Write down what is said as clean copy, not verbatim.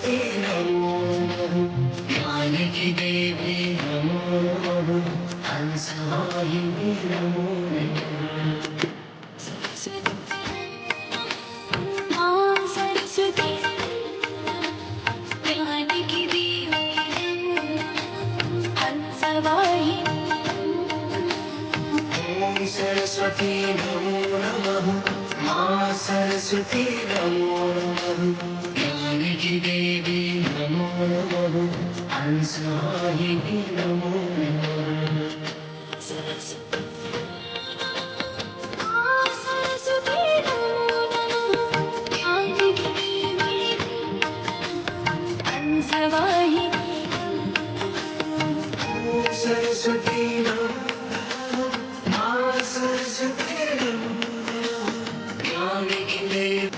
सरस्वती नमो ज्ञानकी देवी नमो हंसवाहिनी नमो सरस्वती ज्ञानकी देवी हंसवाहिनी ओम सरस्वती नमो नमः मां सरस्वती नमो नमः ज्ञानकी देवी नमो नमः हंसवाहिनी नमो नमः सरस्वती नमो नमः ज्ञानकी देवी हंसवाहिनी ओम सरस्वती नमो मां सरस्वती नमो ज्ञानकी देवी